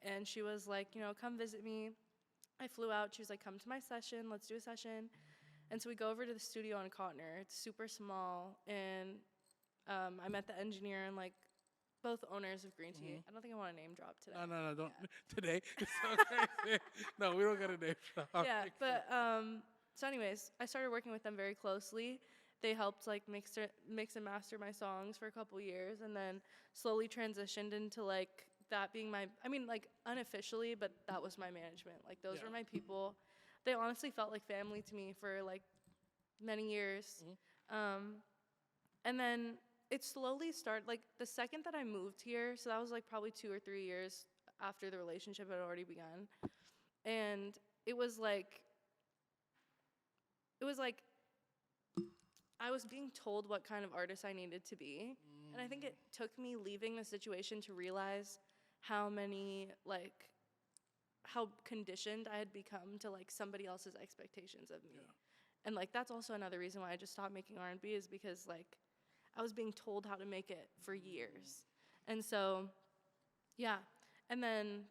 B: and she was like, come visit me. I flew out. She was like, come to my session. Let's do a session. And so we go over to the studio on Cotner. It's super small, and I met the engineer and like both owners of green tea. I don't think I want to name drop today.
A: No, don't
B: Yeah.
A: today. It's so crazy. No, we don't got a name drop.
B: Yeah, but so anyways, I started working with them very closely. They helped like mix and master my songs for a couple years, and then slowly transitioned into like that being my, I mean, like unofficially, but that was my management. Like those
A: Yeah.
B: were my people. They honestly felt like family to me for like many years. And then it slowly started, like the second that I moved here, so that was like probably 2 or 3 years after the relationship had already begun. And it was like, it was like I was being told what kind of artist I needed to be. And I think it took me leaving the situation to realize how many, like, how conditioned I had become to like somebody else's expectations of me.
A: Yeah.
B: And like that's also another reason why I just stopped making R&B is because like I was being told how to make it for years. And so yeah. And then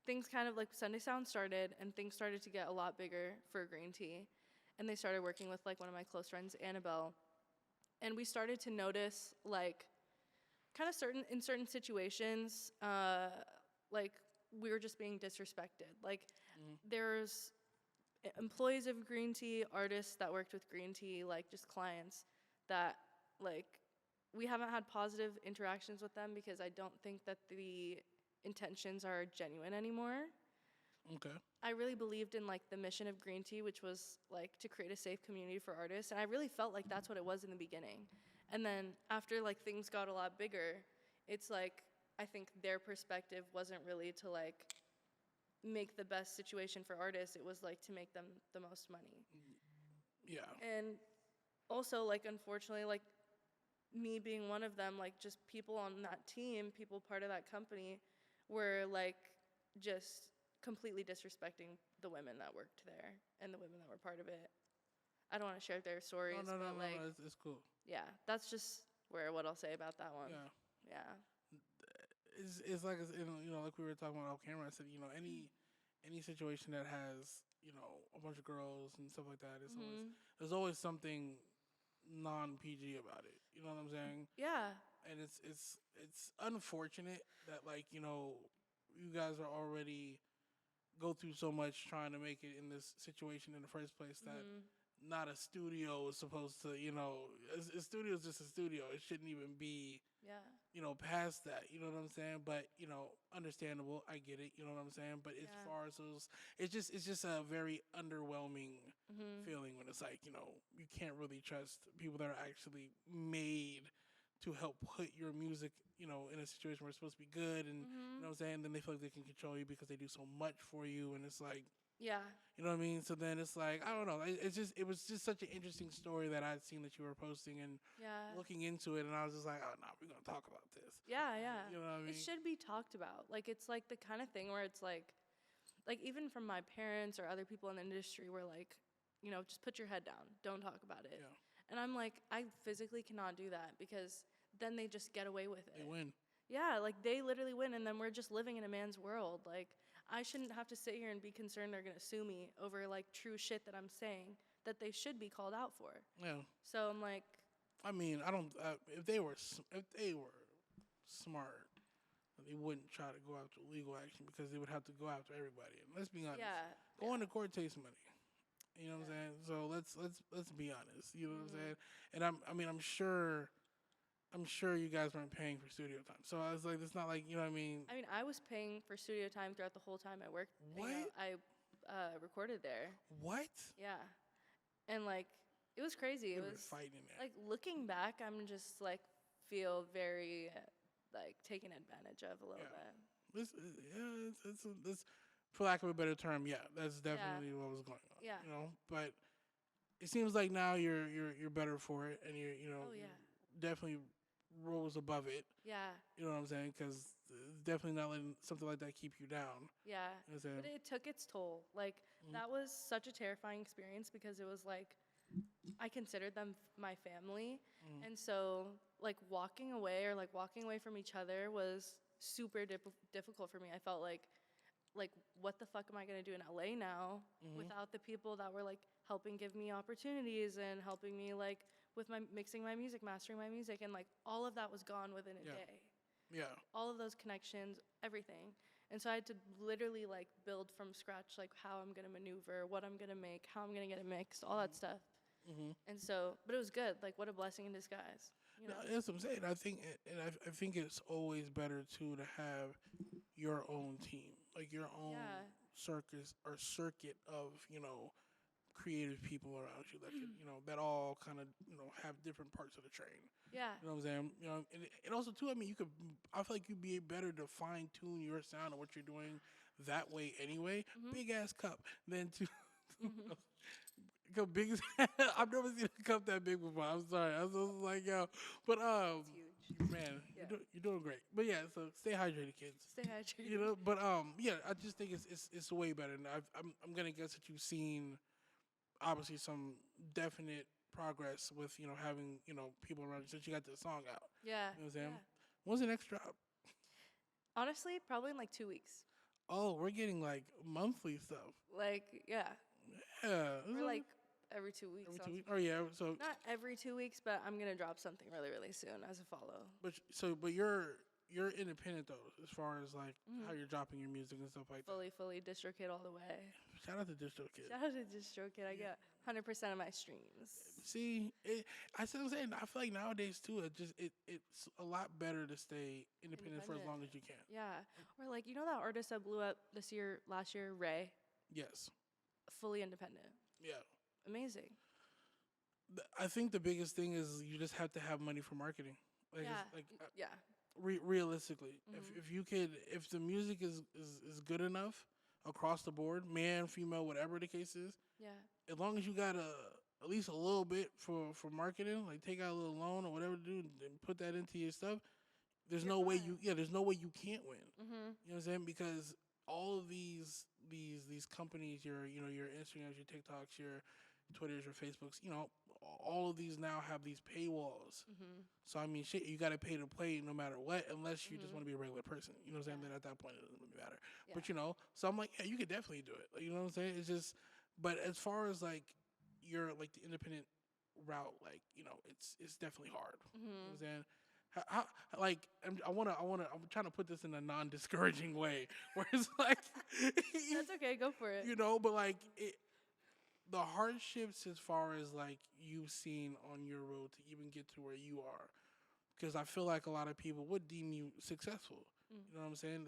B: things kind of like Sunday Sound started and things started to get a lot bigger for Green Tea. And they started working with like one of my close friends, Annabelle. And we started to notice like kind of certain situations, like we were just being disrespected. Like there's employees of Green Tea, artists that worked with Green Tea, like just clients that like we haven't had positive interactions with them because I don't think that the intentions are genuine anymore.
A: Okay.
B: I really believed in like the mission of Green Tea, which was like to create a safe community for artists, and I really felt like that's what it was in the beginning. And then after like things got a lot bigger, it's like I think their perspective wasn't really to like make the best situation for artists. It was like to make them the most money.
A: Yeah.
B: And also like unfortunately like me being one of them, like just people on that team, people part of that company were like just completely disrespecting the women that worked there and the women that were part of it. I don't want to share their stories, but like
A: it's cool.
B: yeah, that's just what I'll say about that one.
A: Yeah.
B: Yeah.
A: It's like like we were talking about off camera. I said any situation that has a bunch of girls and stuff like that. It's always there's always something non PG about it. You know what I'm saying?
B: Yeah.
A: And it's unfortunate that like you guys are already go through so much trying to make it in this situation in the first place that not a studio is supposed to a studio is just a studio. It shouldn't even be
B: Yeah.
A: past that, you know what I'm saying? But, understandable. I get it, you know what I'm saying? But as
B: Yeah.
A: far as those, it's just a very underwhelming feeling when it's like, you can't really trust people that are actually made to help put your music, in a situation where it's supposed to be good and, you know what I'm saying? Then they feel like they can control you because they do so much for you. And it's like,
B: Yeah.
A: you know what I mean? So then it's like, I don't know. It was just such an interesting story that I'd seen that you were posting and
B: Yeah.
A: looking into it. And I was just like, oh, no, we're going to talk about this.
B: Yeah, yeah.
A: You know what I mean?
B: It should be talked about. Like it's like the kind of thing where it's like even from my parents or other people in the industry were like, just put your head down. Don't talk about it.
A: Yeah.
B: And I'm like, I physically cannot do that because then they just get away with it.
A: They win.
B: Yeah, like they literally win and then we're just living in a man's world. Like I shouldn't have to sit here and be concerned they're going to sue me over like true shit that I'm saying that they should be called out for.
A: Yeah.
B: So I'm like,
A: I mean, I don't. If they were smart, they wouldn't try to go after legal action because they would have to go after everybody. And let's be honest.
B: yeah.
A: Going to court takes money. You know what I'm saying? So let's be honest. You know what I'm saying? And I'm sure you guys weren't paying for studio time. So I was like, it's not like, you know what I mean?
B: I mean, I was paying for studio time throughout the whole time I worked.
A: What?
B: I recorded there.
A: What?
B: Yeah. And like it was crazy.
A: They
B: It
A: were
B: was
A: fighting there.
B: like looking back, I'm just like feel very like taken advantage of a little bit.
A: It's for lack of a better term, yeah, that's
B: Yeah.
A: definitely what was going on.
B: Yeah.
A: You know, but it seems like now you're better for it, and
B: Oh yeah.
A: definitely rose above it.
B: Yeah.
A: You know what I'm saying? Because definitely not letting something like that keep you down.
B: Yeah.
A: You know what I'm saying?
B: But it took its toll. Like
A: Mhm.
B: that was such a terrifying experience because it was like I considered them my family.
A: Mhm.
B: And so like walking away or like walking away from each other was super difficult for me. I felt like what the fuck am I going to do in LA now
A: Mhm.
B: without the people that were like helping give me opportunities and helping me like with my mixing my music, mastering my music, and like all of that was gone within a
A: Yeah.
B: day.
A: Yeah.
B: All of those connections, everything. And so I had to literally like build from scratch like how I'm going to maneuver, what I'm going to make, how I'm going to get it mixed, all that stuff.
A: Mhm.
B: And so, but it was good. Like what a blessing in disguise, you
A: No,
B: know.
A: that's what I'm saying. I think it's always better too to have your own team, like your own
B: Yeah.
A: circus or circuit of creative people around you that could that all kind of have different parts of the train.
B: Yeah.
A: You know what I'm saying? And also too. I mean, I feel like you'd be better to fine tune your sound and what you're doing that way anyway.
B: Mhm.
A: Big ass cup than to
B: Mhm.
A: go big. I've never seen a cup that big before. I'm sorry. I was just like yo, but
B: It's huge.
A: man,
B: Yeah.
A: you're doing great. But yeah, so stay hydrated, kids.
B: Stay hydrated.
A: But yeah, I just think it's way better. And I'm gonna guess that you've seen obviously some definite progress with having people around you since you got the song out.
B: Yeah.
A: You know what I'm saying?
B: Yeah.
A: When's the next drop?
B: Honestly, probably in like 2 weeks.
A: Oh, we're getting like monthly stuff.
B: Like, yeah.
A: Yeah,
B: Or like every 2 weeks.
A: every 2 weeks. Oh yeah, so
B: Not every 2 weeks, but I'm gonna drop something really, really soon as a follow.
A: but you're independent though, as far as like how
B: Mhm.
A: you're dropping your music and stuff like that.
B: Fully DistroKid all the way.
A: Shout out to Distro Kid.
B: Shout out to DistroKid. I get 100% of my streams.
A: See, I still saying I feel like nowadays too, it's a lot better to stay independent for as long as you can.
B: Yeah. Or like you know that artist that blew up last year, Ray,
A: Yes.
B: fully independent.
A: Yeah.
B: Amazing.
A: I think the biggest thing is you just have to have money for marketing. Like,
B: Yeah.
A: it's like
B: Yeah.
A: realistically,
B: Mhm.
A: if you could, if the music is good enough across the board, man, female, whatever the case is,
B: Yeah.
A: as long as you got at least a little bit for marketing, like take out a little loan or whatever to do and put that into your stuff. There's
B: You're
A: no way
B: fine.
A: there's no way you can't win.
B: Mhm.
A: You know what I'm saying? Because all of these companies, your Instagrams, your TikToks, your Twitters, your Facebooks, all of these now have these paywalls.
B: Mhm.
A: So I mean, shit, you got to pay to play no matter what, unless you just
B: Mhm.
A: want to be a regular person. You know what I'm saying?
B: Yeah.
A: Then at that point, it doesn't really matter.
B: Yeah.
A: But so I'm like, yeah, you could definitely do it. Like, you know what I'm saying? It's just, but as far as like your like the independent route, like it's definitely hard. You know what I'm
B: Mhm.
A: saying? Like I'm trying to put this in a non-discouraging way, where it's like,
B: That's okay. Go for it.
A: but like the hardships as far as like you've seen on your road to even get to where you are, because I feel like a lot of people would deem you successful.
B: Mm.
A: You know what I'm saying?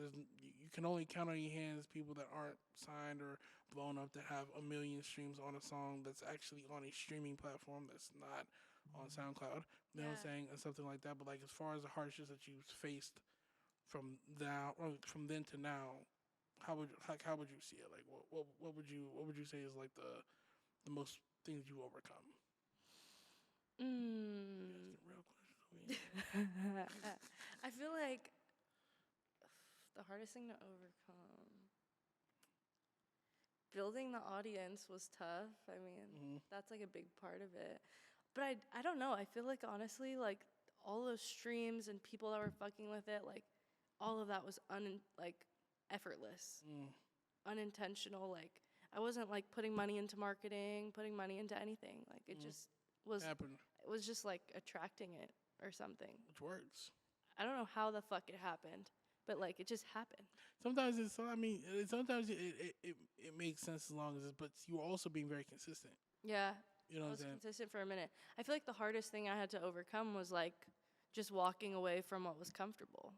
A: You can only count on your hands people that aren't signed or blown up to have a million streams on a song that's actually on a streaming platform that's not on SoundCloud. You know what I'm
B: Yeah.
A: saying, and something like that. But like as far as the hardships that you've faced from then to now, how would you see it? Like what would you say is like the most things you overcome?
B: Mm.
A: You asking real questions.
B: I feel like the hardest thing to overcome. Building the audience was tough. I mean,
A: Mm-hmm.
B: that's like a big part of it. But I don't know. I feel like honestly, like all those streams and people that were fucking with it, like all of that was like effortless,
A: Mm.
B: unintentional. Like I wasn't like putting money into marketing, putting money into anything. Like it just was.
A: Happened,
B: It was just like attracting it or something.
A: which works.
B: I don't know how the fuck it happened, but like it just happened.
A: Sometimes sometimes it makes sense as long as but you're also being very consistent.
B: Yeah.
A: You know
B: I
A: what I'm
B: was
A: saying?
B: consistent for a minute. I feel like the hardest thing I had to overcome was like just walking away from what was comfortable.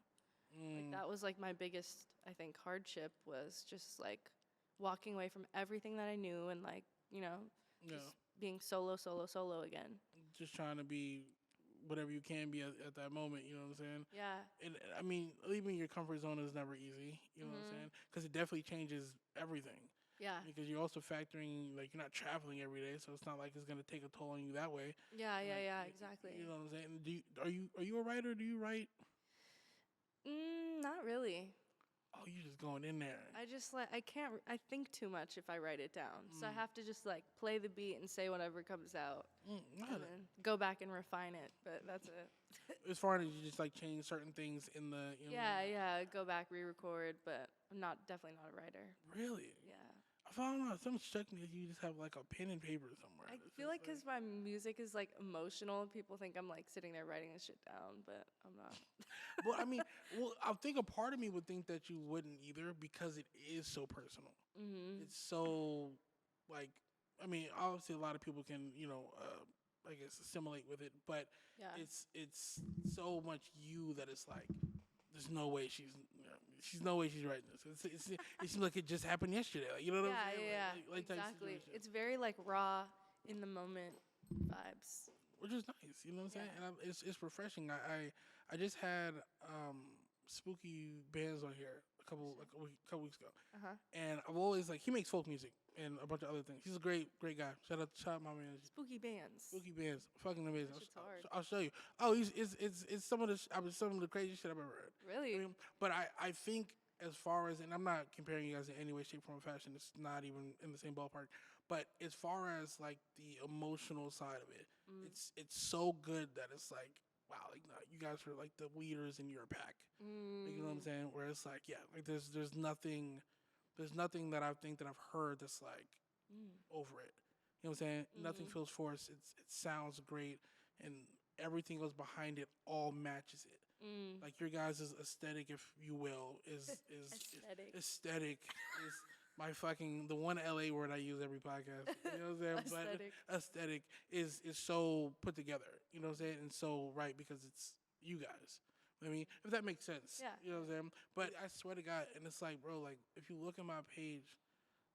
B: Like that was like my biggest, I think, hardship was just like walking away from everything that I knew and like,
A: Yeah,
B: just being solo again.
A: just trying to be whatever you can be at that moment. You know what I'm saying?
B: Yeah.
A: And I mean, leaving your comfort zone is never easy. You know what I'm
B: Mhm.
A: saying? Because it definitely changes everything.
B: Yeah.
A: Because you're also factoring like you're not traveling every day, so it's not like it's gonna take a toll on you that way.
B: Yeah, yeah,
A: Like,
B: yeah,
A: y-
B: exactly.
A: You know what I'm saying? Are you a writer? Do you write?
B: Not really.
A: Oh, you just going in there.
B: I just like I think too much if I write it down. So I
A: Mm.
B: have to just like play the beat and say whatever comes out
A: No,
B: and then go back and refine it, but that's it.
A: as far as you just like change certain things in the you know
B: Yeah, yeah, go back, re-record, but I'm definitely not a writer.
A: really.
B: Yeah.
A: I found out something struck me that you just have like a pen and paper somewhere.
B: I
A: It's
B: feel
A: just
B: like because my music is like emotional, people think I'm like sitting there writing this shit down, but I'm not.
A: well, I mean, well, I think a part of me would think that you wouldn't either because it is so personal.
B: Mhm.
A: It's so like, I mean, obviously a lot of people can I guess assimilate with it, but
B: Yeah.
A: it's so much you that it's like there's no way she's no way she's writing this. It seems like it just happened yesterday. Like, you know what I'm
B: Yeah,
A: saying?
B: yeah,
A: Like type
B: exactly.
A: situation.
B: It's very like raw in the moment vibes.
A: Which is nice. You know what I'm saying?
B: Yeah.
A: And it's refreshing. I just had Spooky Bands on here couple weeks ago,
B: Uh-huh.
A: and I've always like he makes folk music and a bunch of other things. He's a great guy. Shout out my man.
B: Spooky bands.
A: Spooky Bands, fucking amazing.
B: That shit's hard.
A: I'll show you. Oh, it's some of the some of the craziest shit I've ever heard.
B: Really?
A: I mean, but I think as far as, and I'm not comparing you guys in any way, shape, form, or fashion. It's not even in the same ballpark. But as far as like the emotional side of it, it's so good that it's like, wow, like no, you guys are like the leaders in your pack. Like, you know what I'm saying? Where it's like, yeah, like there's nothing that I think that I've heard that's like over it. You know what I'm saying? Nothing feels forced. It sounds great, and everything goes behind it all matches it. Like your guys' aesthetic, if you will,
B: Aesthetic.
A: aesthetic is my fucking the one LA word I use every podcast. You know what I'm saying?
B: Aesthetic.
A: But aesthetic is so put together. You know what I'm saying? And so right because it's you guys. I mean, if that makes sense.
B: Yeah.
A: You know what I'm saying? But I swear to God, and it's like, bro, like if you look at my page,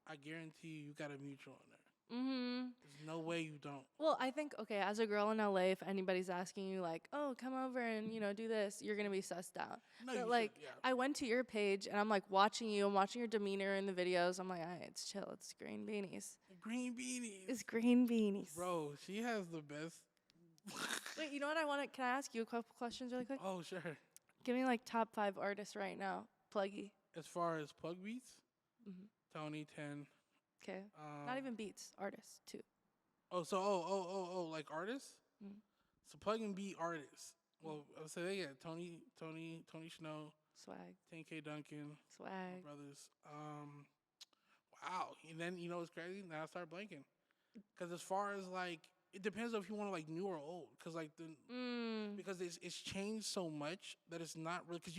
A: I guarantee you got a mutual on there. There's no way you don't.
B: Well, I think okay, as a girl in LA, if anybody's asking you like, "Oh, come over and do this," you're gonna be sussed out.
A: No,
B: But
A: you
B: like,
A: should, yeah.
B: I went to your page and I'm like watching you. I'm watching your demeanor in the videos. I'm like, it's chill. It's green beanies.
A: Green beanies.
B: It's green beanies.
A: Bro, she has the best.
B: Wait, you know what I want to? Can I ask you a couple questions really quick?
A: Oh, sure.
B: Give me like top 5 artists right now. Pluggy.
A: As far as plug beats,
B: Mhm.
A: Tony 10.
B: Okay. Not even beats. Artists too.
A: Oh, so like artists.
B: Mm.
A: So plug and beat artists. Well, I'll say that, yeah. Tony Snow,
B: Swag.
A: 10K Duncan,
B: Swag.
A: brothers. Wow. And then you know what's crazy? Now I start blanking. Because as far as like, it depends if you want to like new or old. Because like because it's changed so much that it's not really because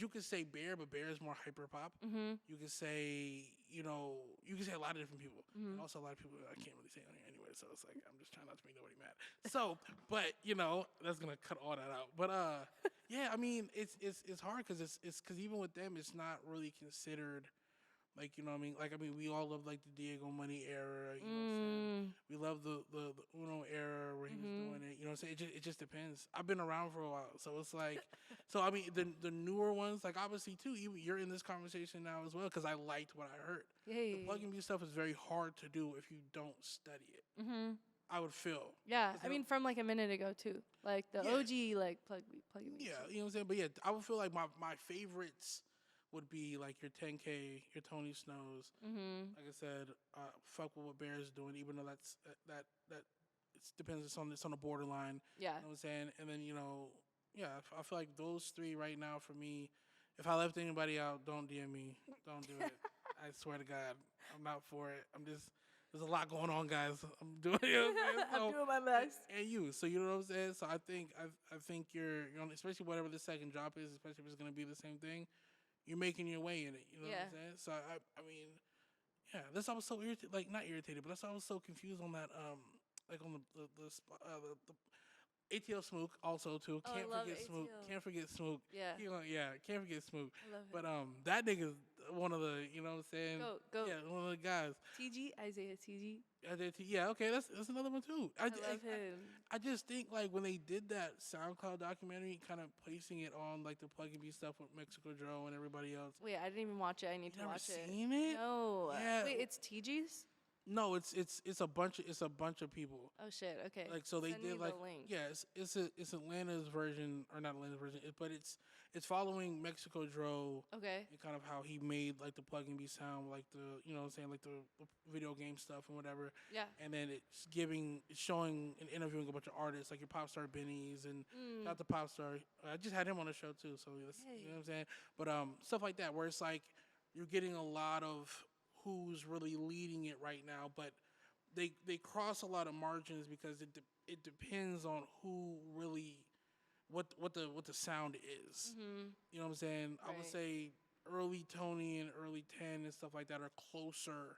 A: you could say Bear, but Bear is more hyper pop. You could say you can say a lot of different people, and also a lot of people I can't really say on here anyway. So it's like I'm just trying not to make nobody mad. So, but that's gonna cut all that out. But yeah, I mean it's hard because it's because even with them it's not really considered. Like, you know what I mean? Like, I mean, we all love, like, the Diego Money era, you know what I'm saying? We love the Uno era where he was doing it, you know what I'm saying? It just depends. I've been around for a while, so it's like, so, I mean, the newer ones, like, obviously, too, you're in this conversation now as well, because I liked what I heard.
B: Yay.
A: The plug and beat stuff is very hard to do if you don't study it. I would feel.
B: Yeah, I mean, from like a minute ago, too. Like, the
A: Yeah.
B: OG, like, plug and beat.
A: Yeah, you know what I'm saying? But yeah, I would feel like my favorites would be like your 10K, your Tony Snows. Like I said, fuck with what Bear's doing, even though that it depends. It's on the borderline.
B: Yeah.
A: You know what I'm saying? And then yeah, I feel like those three right now for me. If I left anybody out, don't DM me. Don't do it. I swear to God, I'm not for it. There's a lot going on, guys. I'm doing it.
B: I'm doing my best.
A: And you, so you know what I'm saying. So I think you're on, especially whatever the second drop is, especially if it's gonna be the same thing. You're making your way in it, you know what I'm saying? So I mean, yeah, that's why I was so irritated, like not irritated, but that's why I was so confused on that, like on the ATL Smook also too.
B: Oh, I
A: Can't
B: love
A: forget Smook.
B: ATL.
A: Can't forget Smook.
B: Yeah.
A: Can't forget Smook.
B: I love him.
A: But that nigga, one of the, you know what I'm saying?
B: Go.
A: Yeah, one of the guys.
B: TG, Isaiah TG.
A: Yeah, okay, that's another one too.
B: I love him.
A: I just think like when they did that SoundCloud documentary, kind of placing it on like the Plug and Be stuff with Mexico Joe and everybody else.
B: Wait, I didn't even watch it. I need to
A: Never
B: watch it.
A: seen it?
B: No.
A: Yeah.
B: Wait, it's TG's?
A: No, it's a bunch of people.
B: Oh shit. Okay.
A: Like so they
B: Send me
A: did
B: the
A: like
B: link.
A: yeah, it's Atlanta's version or not Atlanta's version, but it's following Mexico Joe
B: Okay.
A: and kind of how he made like the Plug and Be sound, like the you know what I'm saying, like the video game stuff and whatever.
B: Yeah.
A: And then it's showing and interviewing a bunch of artists like your Popstar Benny's and not the Popstar. I just had him on the show too, so that's, you know what I'm saying. But stuff like that where it's like you're getting a lot of who's really leading it right now, but they cross a lot of margins because it depends on who really what the sound is. You know what I'm saying? I would
B: Right.
A: say early Tony and early 10 and stuff like that are closer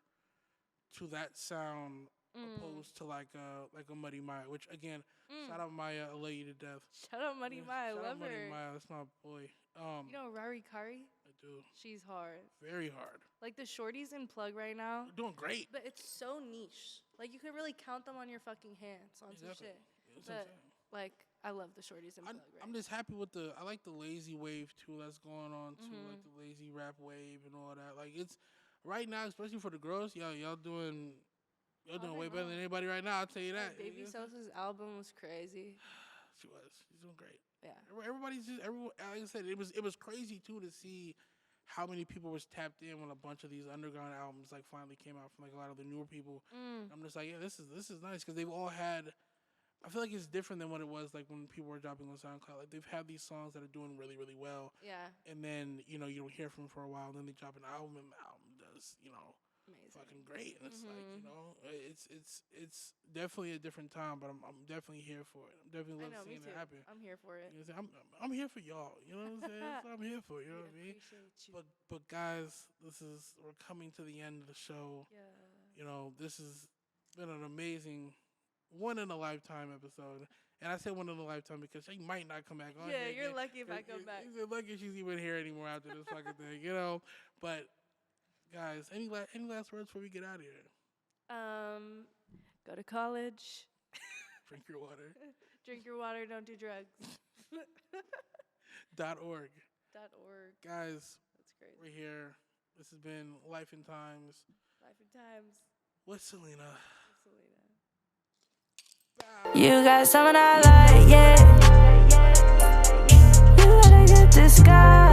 A: to that sound opposed to like a Muddy Maya, which again, shout out Maya, I love you to death.
B: Shout out Muddy Maya. I
A: Shout out
B: love
A: Muddy
B: her.
A: Maya, that's my boy.
B: You know Rari Kari?
A: I do.
B: She's hard.
A: Very hard.
B: Like the shorties in Plug right now.
A: You're doing great.
B: But it's so niche. Like you could really count them on your fucking hands on some
A: Exactly.
B: shit.
A: That's what I'm
B: But
A: saying.
B: like I love the shorties in Plug right
A: I'm just happy with I like the lazy wave too that's going on too, like the lazy rap wave and all that. Like it's right now, especially for the girls, y'all doing way better than anybody right now. I'll tell you that.
B: Baby Sosa's album was crazy.
A: She was. She's doing great.
B: Yeah.
A: Everybody's just like I said, it was crazy too to see how many people was tapped in when a bunch of these underground albums like finally came out from like a lot of the newer people. I'm just like, yeah, this is nice because they've all had. I feel like it's different than what it was like when people were dropping on SoundCloud. Like they've had these songs that are doing really, really well.
B: Yeah.
A: And then, you know, you don't hear from them for a while, and then they drop an album and the album does, you know,
B: Amazing.
A: fucking great. And it's like, you know, it's definitely a different time, but I'm definitely here for it. I'm definitely
B: I know, me
A: seeing
B: too.
A: it happen.
B: I'm here for it.
A: You know what I'm saying? I'm here for y'all. You know what I'm saying? That's what I'm here for. You know what I mean?
B: Appreciate you.
A: But guys, we're coming to the end of the show.
B: Yeah.
A: You know, this has been an amazing one in a lifetime episode. And I say one in a lifetime because she might not come back on.
B: Yeah,
A: here
B: you're
A: again.
B: lucky if I come back.
A: You're lucky she's even here anymore after this fucking thing, you know. But guys, any last words before we get out of here?
B: Go to college.
A: Drink your water.
B: Drink your water. Don't do drugs.
A: .org.
B: .org.
A: Guys,
B: That's great.
A: we're here. This has been Life in Times
B: Life and Times.
A: with Selina.
B: Selina.
D: You got something I like, yeah. You got a good disguise.